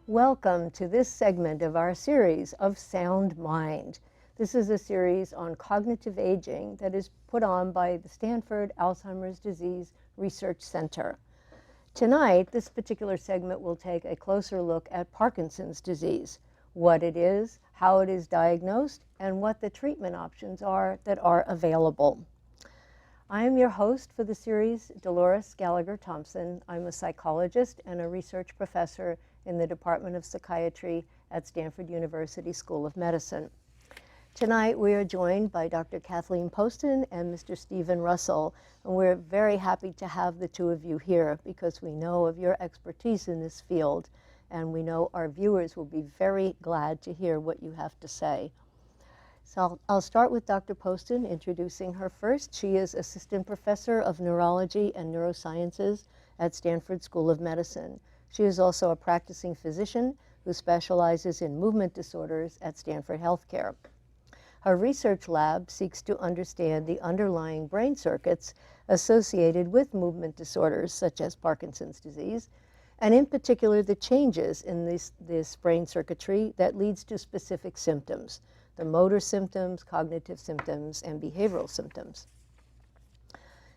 Welcome to this segment of our series of Sound Mind. This is a series on cognitive aging that is put on by the Stanford Alzheimer's Disease Research Center. Tonight, this particular segment will take a closer look at Parkinson's disease, what it is, how it is diagnosed, and what the treatment options are that are available. I am your host for the series, Dolores Gallagher-Thompson. I'm a psychologist and a research professor in the Department of Psychiatry at Stanford University School of Medicine. Tonight we are joined by Dr. Kathleen Poston and Mr. Stephen Russell, and we're very happy to have the two of you here because we know of your expertise in this field, and we know our viewers will be very glad to hear what you have to say. So I'll start with Dr. Poston, introducing her first. She is Assistant Professor of Neurology and Neurosciences at Stanford School of Medicine. She is also a practicing physician who specializes in movement disorders at Stanford Healthcare. Her research lab seeks to understand the underlying brain circuits associated with movement disorders such as Parkinson's disease, and in particular the changes in this brain circuitry that leads to specific symptoms, the motor symptoms, cognitive symptoms, and behavioral symptoms.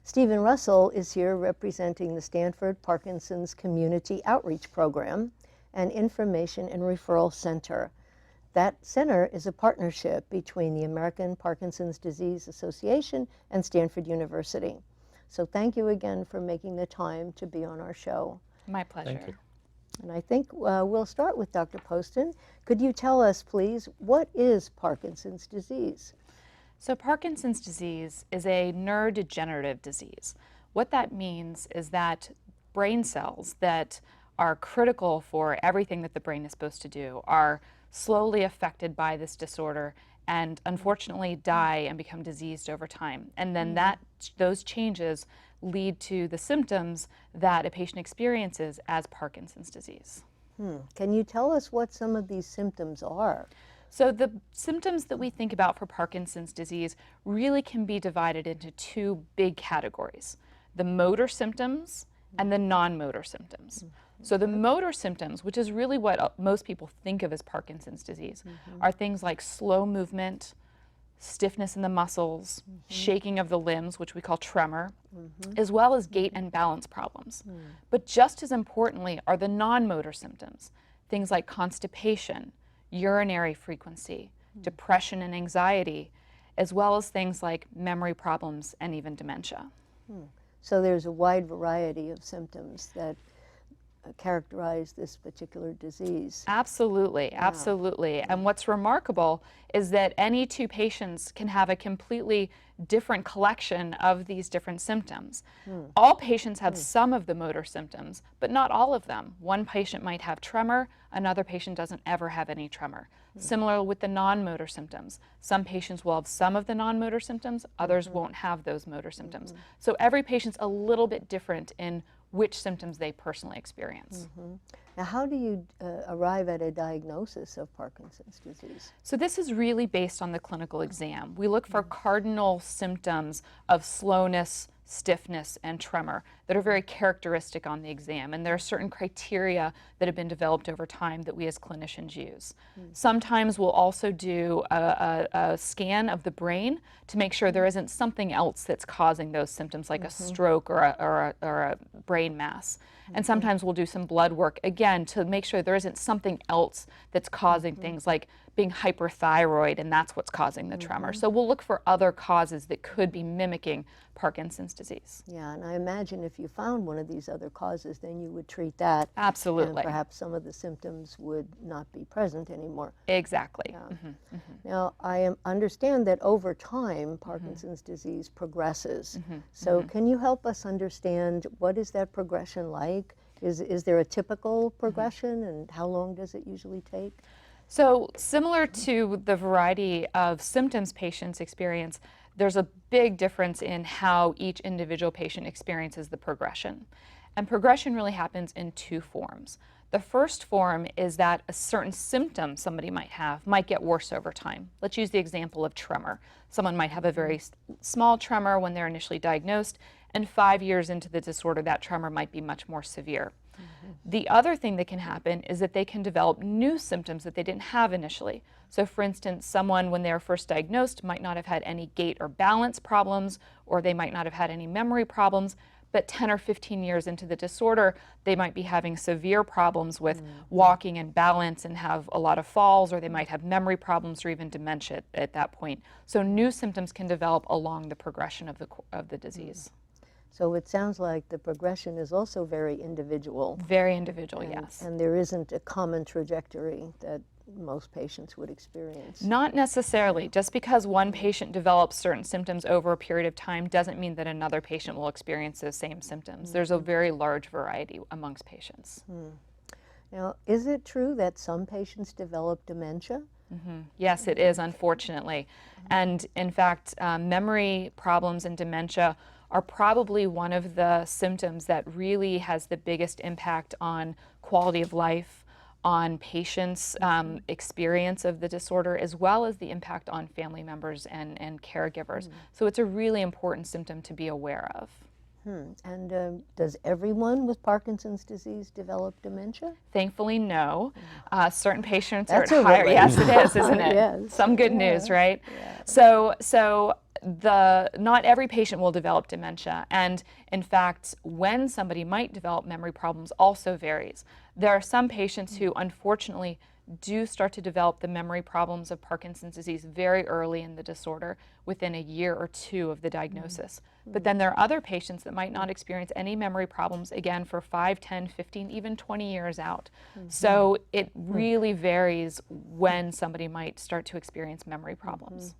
Stephen Russell is here representing the Stanford Parkinson's Community Outreach Program and Information and Referral Center. That center is a partnership between the American Parkinson's Disease Association and Stanford University. So thank you again for making the time to be on our show. My pleasure. Thank you. And I think we'll start with Dr. Poston. Could you tell us, please, what is Parkinson's disease? So Parkinson's disease is a neurodegenerative disease. What that means is that brain cells that are critical for everything that the brain is supposed to do are slowly affected by this disorder and unfortunately die and become diseased over time. And then those changes lead to the symptoms that a patient experiences as Parkinson's disease. Can you tell us what some of these symptoms are? So the symptoms that we think about for Parkinson's disease really can be divided into two big categories: the motor symptoms and the non-motor symptoms. So the motor symptoms, which is really what most people think of as Parkinson's disease, are things like slow movement, stiffness in the muscles, shaking of the limbs, which we call tremor, as well as gait and balance problems. But just as importantly are the non-motor symptoms, things like constipation, urinary frequency, depression and anxiety, as well as things like memory problems and even dementia. So there's a wide variety of symptoms that characterize this particular disease. Absolutely, absolutely. And what's remarkable is that any two patients can have a completely different collection of these different symptoms. All patients have some of the motor symptoms, but not all of them. One patient might have tremor, another patient doesn't ever have any tremor. Similar with the non-motor symptoms. Some patients will have some of the non-motor symptoms, others won't have those motor symptoms. So every patient's a little bit different in which symptoms they personally experience. Now, how do you arrive at a diagnosis of Parkinson's disease? So this is really based on the clinical exam. We look for cardinal symptoms of slowness, stiffness, and tremor that are very characteristic on the exam. And there are certain criteria that have been developed over time that we as clinicians use. Sometimes we'll also do a scan of the brain to make sure there isn't something else that's causing those symptoms, like a stroke or a brain mass. And sometimes we'll do some blood work, again, to make sure there isn't something else that's causing things like being hyperthyroid, and that's what's causing the tremor. So we'll look for other causes that could be mimicking Parkinson's disease. Yeah, and I imagine if you found one of these other causes, then you would treat that. Absolutely. And perhaps some of the symptoms would not be present anymore. Exactly. Yeah. Now, I understand that over time, Parkinson's disease progresses. So can you help us understand what is that progression like? Is there a typical progression, and how long does it usually take? So similar to the variety of symptoms patients experience, there's a big difference in how each individual patient experiences the progression. And progression really happens in two forms. The first form is that a certain symptom somebody might have might get worse over time. Let's use the example of tremor. Someone might have a very small tremor when they're initially diagnosed, and 5 years into the disorder, that tremor might be much more severe. The other thing that can happen is that they can develop new symptoms that they didn't have initially. So for instance, someone when they were first diagnosed might not have had any gait or balance problems, or they might not have had any memory problems, but 10 or 15 years into the disorder, they might be having severe problems with walking and balance and have a lot of falls, or they might have memory problems or even dementia at that point. So new symptoms can develop along the progression of the disease. So it sounds like the progression is also very individual. Very individual, yes. And there isn't a common trajectory that most patients would experience. Not necessarily. Just because one patient develops certain symptoms over a period of time doesn't mean that another patient will experience those same symptoms. There's a very large variety amongst patients. Now, is it true that some patients develop dementia? Yes, it is, unfortunately. And in fact, memory problems and dementia are probably one of the symptoms that really has the biggest impact on quality of life, on patients' experience of the disorder, as well as the impact on family members and caregivers. So it's a really important symptom to be aware of. And does everyone with Parkinson's disease develop dementia? Thankfully, no. Certain patients That's are at a higher. relief. Yes, it is, isn't it? Yes. Some good news, right? So not every patient will develop dementia, and in fact, when somebody might develop memory problems also varies. There are some patients who unfortunately do start to develop the memory problems of Parkinson's disease very early in the disorder, within a year or two of the diagnosis. But then there are other patients that might not experience any memory problems, again, for 5, 10, 15, even 20 years out. So it really varies when somebody might start to experience memory problems.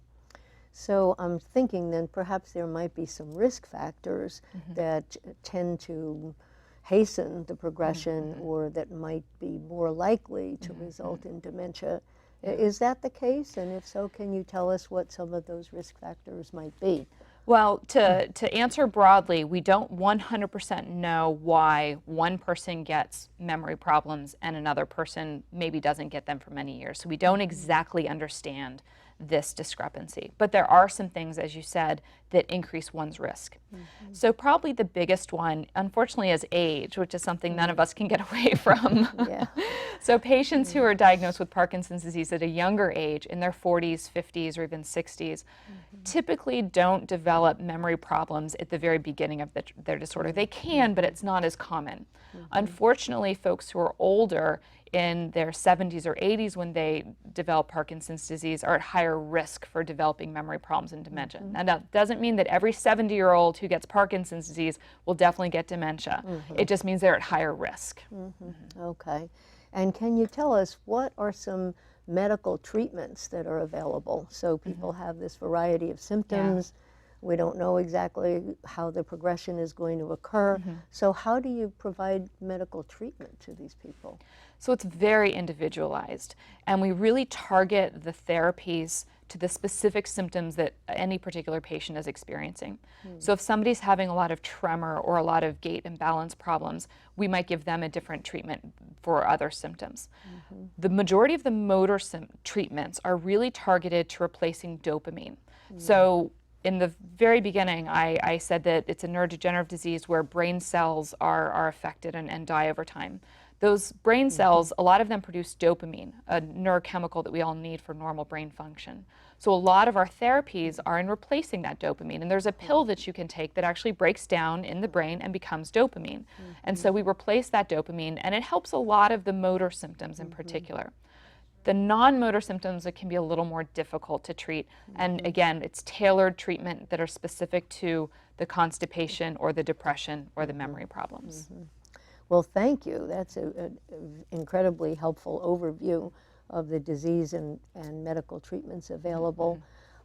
So I'm thinking then perhaps there might be some risk factors that tend to hasten the progression or that might be more likely to result in dementia. Is that the case? And if so, can you tell us what some of those risk factors might be? Well, to answer broadly, we don't 100% know why one person gets memory problems and another person maybe doesn't get them for many years. So we don't exactly understand this discrepancy. But there are some things, as you said, that increase one's risk. So probably the biggest one, unfortunately, is age, which is something none of us can get away from. So patients who are diagnosed with Parkinson's disease at a younger age, in their 40s, 50s, or even 60s, typically don't develop memory problems at the very beginning of their disorder. They can, but it's not as common. Unfortunately, folks who are older, in their 70s or 80s when they develop Parkinson's disease, are at higher risk for developing memory problems and dementia. And that doesn't mean that every 70-year-old who gets Parkinson's disease will definitely get dementia. It just means they're at higher risk. Okay. And can you tell us what are some medical treatments that are available? So people have this variety of symptoms. We don't know exactly how the progression is going to occur. So how do you provide medical treatment to these people? So it's very individualized, and we really target the therapies to the specific symptoms that any particular patient is experiencing. So if somebody's having a lot of tremor or a lot of gait and balance problems, we might give them a different treatment for other symptoms. The majority of the motor treatments are really targeted to replacing dopamine. So in the very beginning, I said that it's a neurodegenerative disease where brain cells are affected and die over time. Those brain cells, a lot of them produce dopamine, a neurochemical that we all need for normal brain function. So a lot of our therapies are in replacing that dopamine. And there's a pill that you can take that actually breaks down in the brain and becomes dopamine. And so we replace that dopamine, and it helps a lot of the motor symptoms in particular. The non-motor symptoms, it can be a little more difficult to treat. And again, it's tailored treatment that are specific to the constipation or the depression or the memory problems. Well, thank you. That's an incredibly helpful overview of the disease and medical treatments available.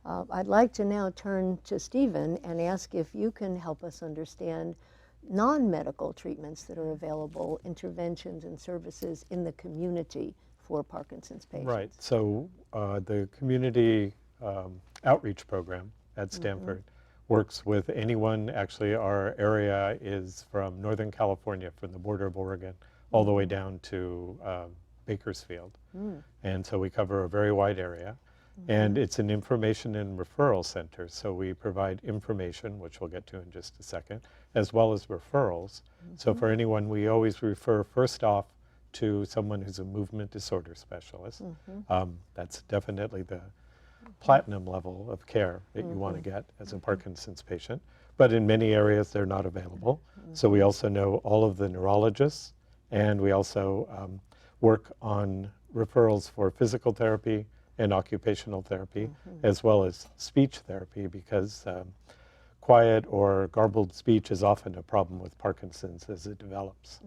I'd like to now turn to Stephen and ask if you can help us understand non-medical treatments that are available, interventions and services in the community for Parkinson's patients. Right. So the community outreach program at Stanford works with anyone. Actually, our area is from Northern California, from the border of Oregon, all the way down to Bakersfield. And so we cover a very wide area. And it's an information and referral center. So we provide information, which we'll get to in just a second, as well as referrals. So for anyone, we always refer first off to someone who's a movement disorder specialist. That's definitely the platinum level of care that you want to get as a Parkinson's patient. But in many areas, they're not available. So we also know all of the neurologists, and we also work on referrals for physical therapy and occupational therapy, as well as speech therapy, because quiet or garbled speech is often a problem with Parkinson's as it develops.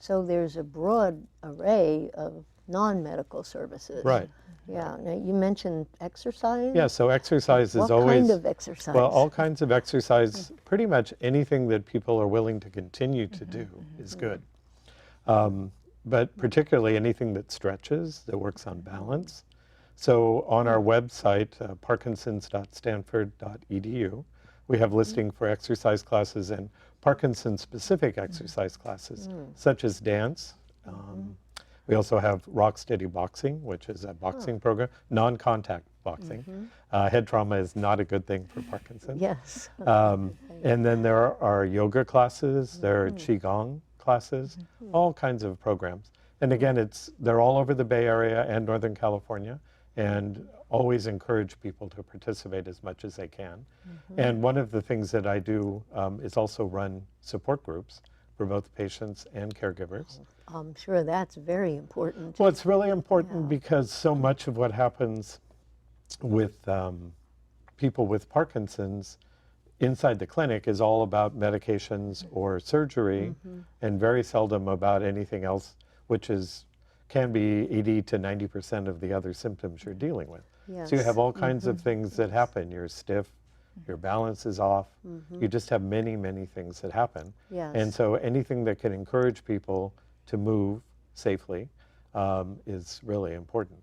So there's a broad array of non-medical services. Right. Yeah. Now you mentioned exercise. Yeah, so exercise is What always... kind of exercise? Well, all kinds of exercise, pretty much anything that people are willing to continue to do is good. But particularly anything that stretches, that works on balance. So on our website, parkinsons.stanford.edu, we have listing for exercise classes and Parkinson-specific exercise classes, such as dance. We also have rock steady boxing, which is a boxing program, non-contact boxing. Head trauma is not a good thing for Parkinson's. Yes. And then there are yoga classes, there are qigong classes, all kinds of programs. And again, they're all over the Bay Area and Northern California, and always encourage people to participate as much as they can. And one of the things that I do is also run support groups for both patients and caregivers. I'm sure that's very important. Well, it's really important because so much of what happens with people with Parkinson's inside the clinic is all about medications or surgery, and very seldom about anything else, which can be 80 to 90% of the other symptoms you're dealing with. Yes. So you have all kinds of things that happen. You're stiff, your balance is off. You just have many, many things that happen. Yes. And so anything that can encourage people to move safely is really important.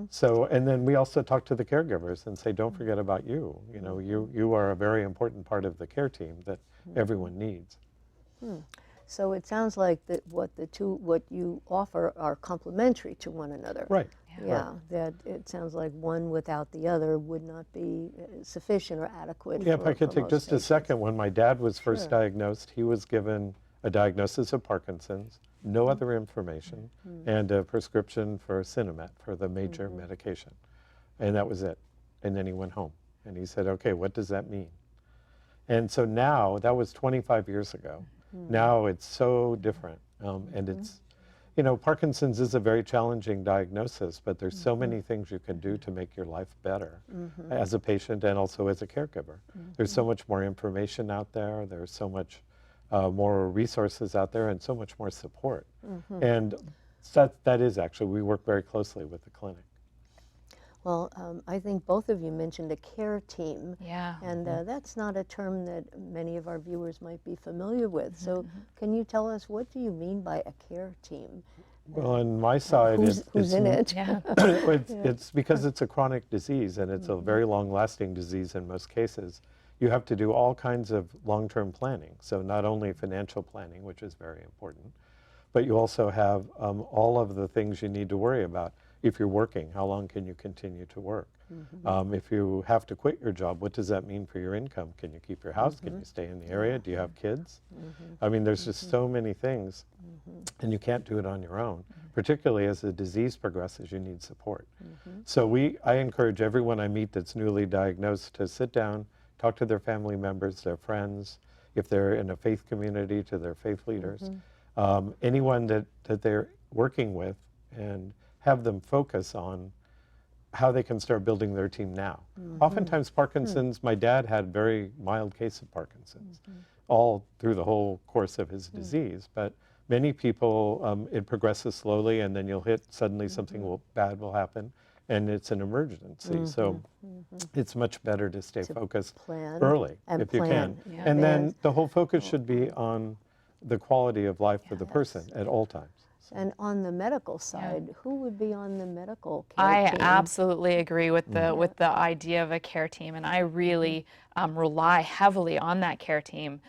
So, and then we also talk to the caregivers and say, don't forget about you. You know, you are a very important part of the care team that everyone needs. So it sounds like that what you offer are complementary to one another. Right. Yeah, that it sounds like one without the other would not be sufficient or adequate. Yeah, if I could take most just a patients. second. When my dad was first Sure. diagnosed, he was given a diagnosis of Parkinson's, no other information, and a prescription for Sinemet, for the major medication. And that was it. And then he went home. And he said, okay, what does that mean? And so now, that was 25 years ago. Now it's so different. And it's, you know, Parkinson's is a very challenging diagnosis, but there's so many things you can do to make your life better as a patient and also as a caregiver. There's so much more information out there. There's so much more resources out there and so much more support. And that is actually, we work very closely with the clinic. Well, I think both of you mentioned a care team. Yeah. And that's not a term that many of our viewers might be familiar with. So can you tell us, what do you mean by a care team? Well, on my side, Who's in it? Yeah. it's because it's a chronic disease and it's a very long-lasting disease in most cases. You have to do all kinds of long-term planning. So not only financial planning, which is very important, but you also have all of the things you need to worry about. If you're working, how long can you continue to work? If you have to quit your job, what does that mean for your income? Can you keep your house? Can you stay in the area? Do you have kids? I mean, there's just so many things, and you can't do it on your own. Particularly as the disease progresses, you need support. So I encourage everyone I meet that's newly diagnosed to sit down, talk to their family members, their friends, if they're in a faith community, to their faith leaders, anyone that they're working with, and have them focus on how they can start building their team now. Oftentimes Parkinson's, my dad had a very mild case of Parkinson's, all through the whole course of his disease, but many people, it progresses slowly, and then you'll hit, suddenly something bad will happen, and it's an emergency. So it's much better to stay focused early, if you can. And then the whole focus should be on the quality of life for the person at all times. And on the medical side, who would be on the medical care I team? absolutely agree with the idea of a care team, and I really rely heavily on that care team.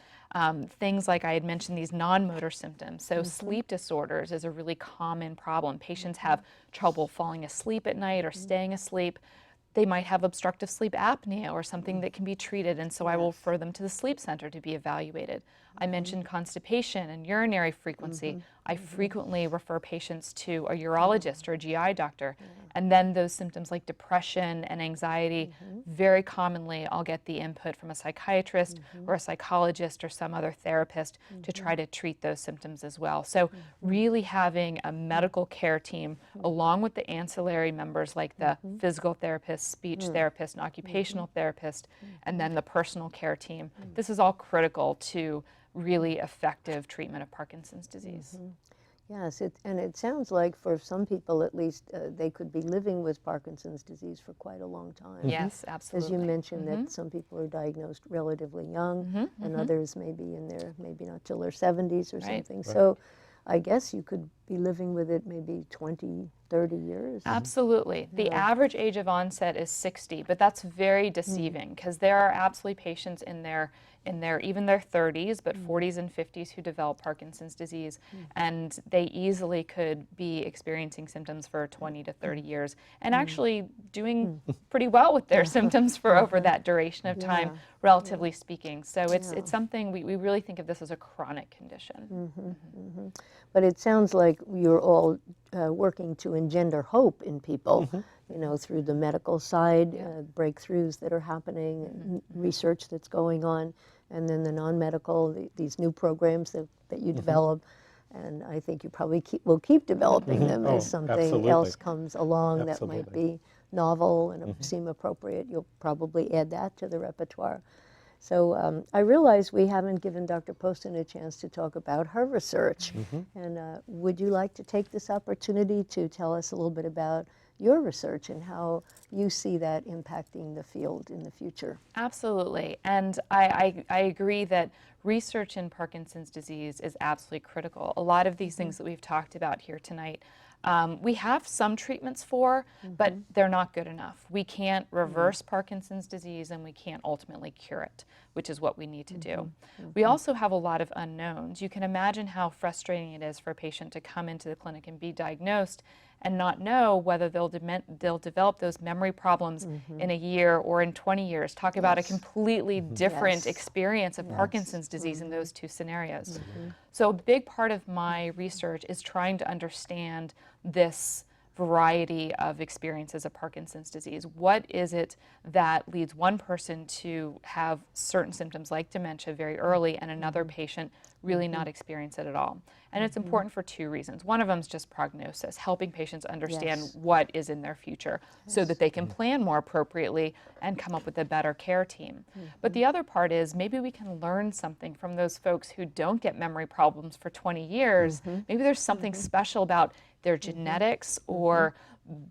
Things like I had mentioned, these non-motor symptoms. So sleep disorders is a really common problem. Patients have trouble falling asleep at night or staying asleep. They might have obstructive sleep apnea or something that can be treated, and so I will refer them to the sleep center to be evaluated. I mentioned constipation and urinary frequency. I frequently refer patients to a urologist or a GI doctor, and then those symptoms like depression and anxiety, very commonly I'll get the input from a psychiatrist or a psychologist or some other therapist to try to treat those symptoms as well. So really having a medical care team along with the ancillary members like the physical therapist, speech therapist, and occupational therapist, and then the personal care team. This is all critical to really effective treatment of Parkinson's disease. Yes, and it sounds like for some people at least, they could be living with Parkinson's disease for quite a long time. Yes, absolutely. As you mentioned that some people are diagnosed relatively young, and others maybe in their, maybe not till their 70s or something. So I guess you could be living with it maybe 20, 30 years. Absolutely. The average age of onset is 60, but that's very deceiving because there are absolutely patients in their even their 30s, but 40s and 50s who develop Parkinson's disease, and they easily could be experiencing symptoms for 20 to 30 years and actually doing pretty well with their symptoms for over that duration of time, relatively speaking. So it's something we really think of this as a chronic condition. But it sounds like you're all working to engender hope in people, you know, through the medical side, breakthroughs that are happening, research that's going on, and then the non-medical, these new programs that you develop. And I think you probably will keep developing them as something else comes along that might be novel and seem appropriate. You'll probably add that to the repertoire. So I realize we haven't given Dr. Poston a chance to talk about her research. And would you like to take this opportunity to tell us a little bit about your research and how you see that impacting the field in the future? Absolutely. And I agree that research in Parkinson's disease is absolutely critical. A lot of these things that we've talked about here tonight, we have some treatments for, but they're not good enough. We can't reverse Parkinson's disease, and we can't ultimately cure it, which is what we need to do. We also have a lot of unknowns. You can imagine how frustrating it is for a patient to come into the clinic and be diagnosed and not know whether they'll develop those memory problems in a year or in 20 years. Talk about a completely different experience of Parkinson's disease in those two scenarios. So a big part of my research is trying to understand this variety of experiences of Parkinson's disease. What is it that leads one person to have certain symptoms like dementia very early and another patient really not experience it at all? And it's important for two reasons. One of them is just prognosis, helping patients understand what is in their future so that they can plan more appropriately and come up with a better care team. But the other part is maybe we can learn something from those folks who don't get memory problems for 20 years. Maybe there's something special about their genetics or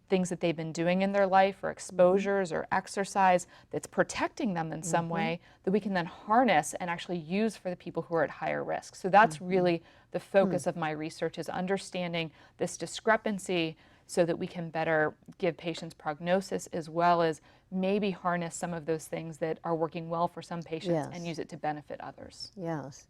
things that they've been doing in their life or exposures or exercise that's protecting them in some way that we can then harness and actually use for the people who are at higher risk. So that's really the focus of my research, is understanding this discrepancy so that we can better give patients prognosis as well as maybe harness some of those things that are working well for some patients and use it to benefit others. Yes.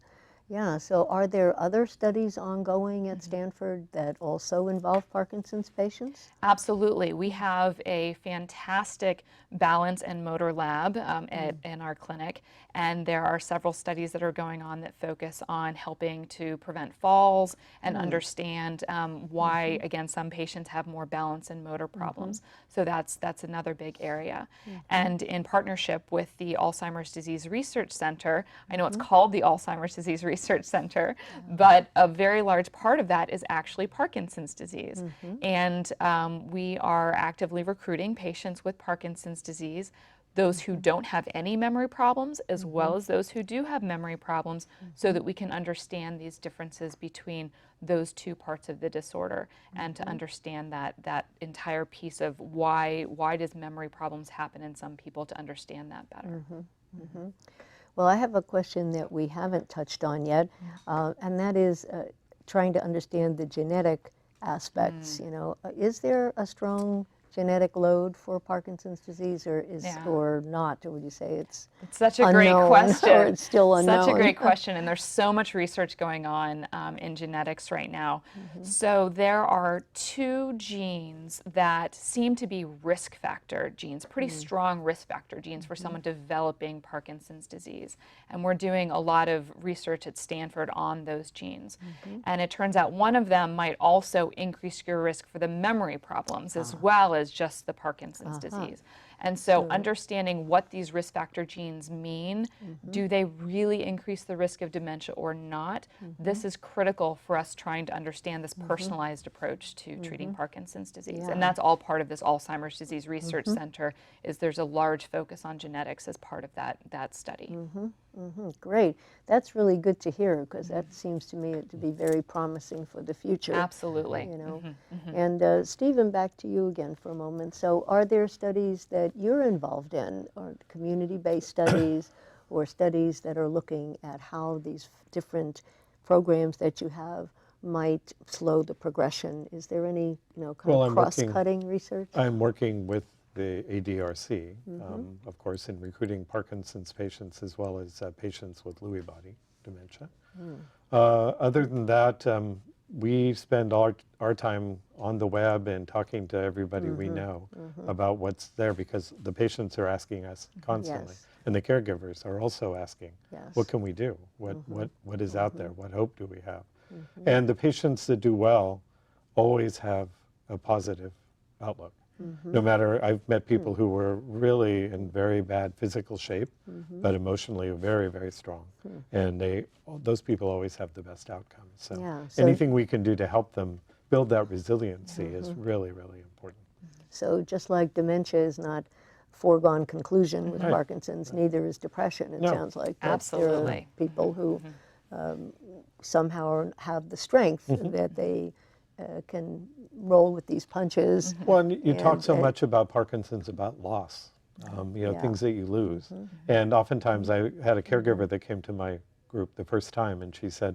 Yeah, so are there other studies ongoing at Stanford that also involve Parkinson's patients? Absolutely. We have a fantastic balance and motor lab in our clinic, and there are several studies that are going on that focus on helping to prevent falls and understand why, again, some patients have more balance and motor problems. So that's another big area. And in partnership with the Alzheimer's Disease Research Center, I know it's called the Alzheimer's Disease Research Center, but a very large part of that is actually Parkinson's disease. And we are actively recruiting patients with Parkinson's disease, those who don't have any memory problems, as well as those who do have memory problems, so that we can understand these differences between those two parts of the disorder, and to understand that entire piece of why does memory problems happen in some people, to understand that better. Well, I have a question that we haven't touched on yet, and that is trying to understand the genetic aspects. You know, is there a strong genetic load for Parkinson's disease, or or not? Or would you say it's such a unknown, great question. or it's still unknown? Such a great question, and there's so much research going on in genetics right now. So there are two genes that seem to be risk factor genes, pretty strong risk factor genes for someone developing Parkinson's disease. And we're doing a lot of research at Stanford on those genes. And it turns out one of them might also increase your risk for the memory problems as well as just the Parkinson's disease. And so understanding what these risk factor genes mean, do they really increase the risk of dementia or not? This is critical for us trying to understand this personalized approach to treating Parkinson's disease. And that's all part of this Alzheimer's Disease Research Center, is there's a large focus on genetics as part of that study. Great. That's really good to hear, because that seems to me to be very promising for the future. Absolutely. You know. And Stephen, back to you again for a moment. So are there studies that you're involved in, or community-based studies, or studies that are looking at how these different programs that you have might slow the progression? Is there any, kind of cross-cutting research? I'm working with the ADRC, of course, in recruiting Parkinson's patients as well as patients with Lewy body dementia. Other than that, we spend our time on the web and talking to everybody we know about what's there, because the patients are asking us constantly. And the caregivers are also asking, what can we do? What is out there? What hope do we have? And the patients that do well always have a positive outlook. No matter, I've met people who were really in very bad physical shape, but emotionally very, very strong. And those people always have the best outcomes. So, anything we can do to help them build that resiliency is really, really important. So just like dementia is not foregone conclusion with Parkinson's, neither is depression. It sounds like there are people who somehow have the strength that they can roll with these punches. Well, and you talk so much about Parkinson's, about loss, things that you lose. And oftentimes I had a caregiver that came to my group the first time, and she said,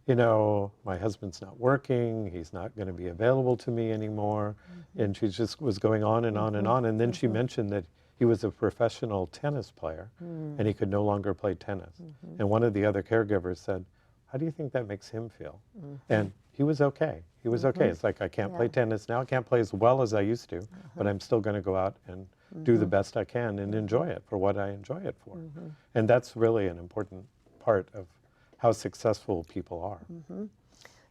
my husband's not working, he's not going to be available to me anymore. And she just was going on and on and on. And then she mentioned that he was a professional tennis player and he could no longer play tennis. And one of the other caregivers said, how do you think that makes him feel? And he was okay. He was okay. It's like, I can't play tennis now. I can't play as well as I used to, but I'm still going to go out and do the best I can and enjoy it for what I enjoy it for. And that's really an important part of how successful people are.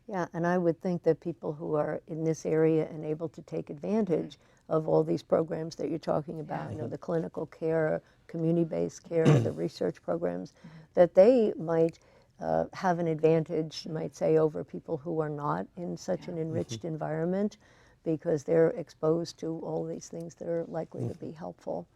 Yeah, and I would think that people who are in this area and able to take advantage of all these programs that you're talking about, the clinical care, community-based care, the research programs, that they might have an advantage, you might say, over people who are not in such an enriched environment, because they're exposed to all these things that are likely to be helpful.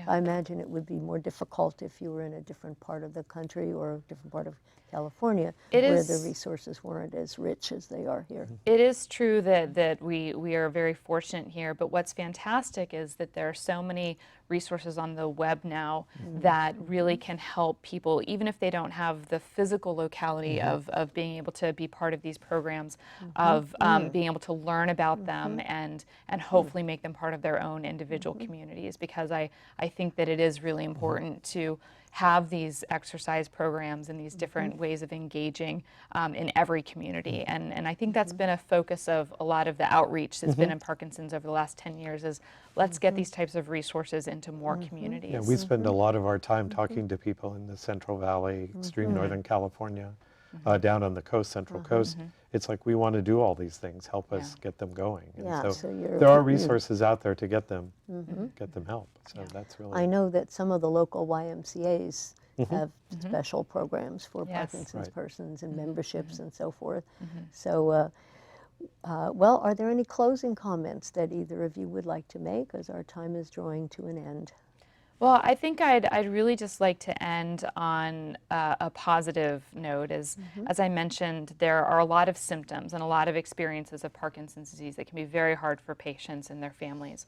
I imagine it would be more difficult if you were in a different part of the country or a different part of California where the resources weren't as rich as they are here. It is true that we are very fortunate here, but what's fantastic is that there are so many resources on the web now that really can help people, even if they don't have the physical locality of being able to be part of these programs, of being able to learn about them and hopefully make them part of their own individual communities, because I think that it is really important to have these exercise programs and these different ways of engaging in every community. And I think that's been a focus of a lot of the outreach that's been in Parkinson's over the last 10 years is let's get these types of resources into more communities. Yeah, we spend a lot of our time talking to people in the Central Valley, extreme Northern California, down on the coast, Central Coast. It's like we want to do all these things, help us get them going. And Yeah, so you're- there are resources out there to get them help. So that's really. I know that some of the local YMCA's have special programs for Yes. Parkinson's persons and memberships and so forth. So, well, are there any closing comments that either of you would like to make, as our time is drawing to an end? Well, I think I'd really just like to end on a positive note. As I mentioned, there are a lot of symptoms and a lot of experiences of Parkinson's disease that can be very hard for patients and their families.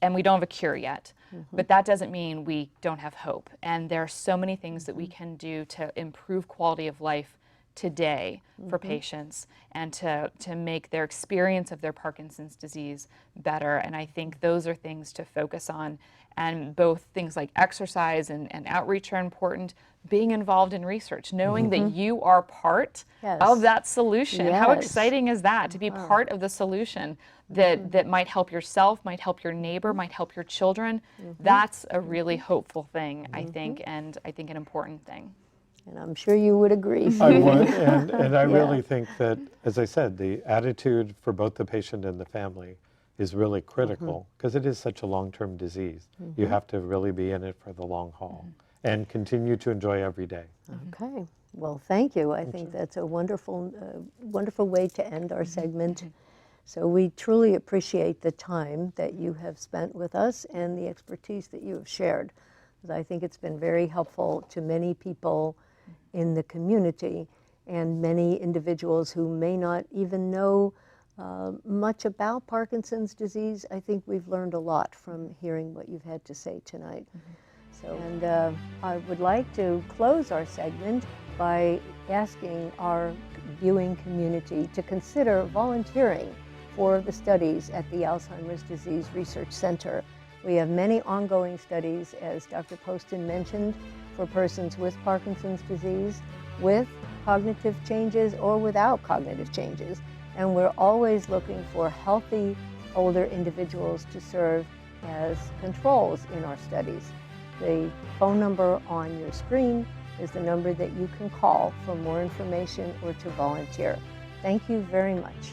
And we don't have a cure yet, but that doesn't mean we don't have hope. And there are so many things that we can do to improve quality of life today for patients and to make their experience of their Parkinson's disease better. And I think those are things to focus on. And both things like exercise and outreach are important. Being involved in research, knowing that you are part of that solution. How exciting is that, to be part of the solution that might help yourself, might help your neighbor, might help your children. That's a really hopeful thing, I think, and I think an important thing. And I'm sure you would agree. I would, and I really think that, as I said, the attitude for both the patient and the family is really critical because it is such a long-term disease. You have to really be in it for the long haul and continue to enjoy every day. Okay. Well, thank you. I think that's a wonderful, wonderful way to end our segment. So we truly appreciate the time that you have spent with us and the expertise that you have shared. Because I think it's been very helpful to many people in the community and many individuals who may not even know much about Parkinson's disease. I think we've learned a lot from hearing what you've had to say tonight. So, and I would like to close our segment by asking our viewing community to consider volunteering for the studies at the Alzheimer's Disease Research Center. We have many ongoing studies, as Dr. Poston mentioned, for persons with Parkinson's disease, with cognitive changes or without cognitive changes. And we're always looking for healthy older individuals to serve as controls in our studies. The phone number on your screen is the number that you can call for more information or to volunteer. Thank you very much.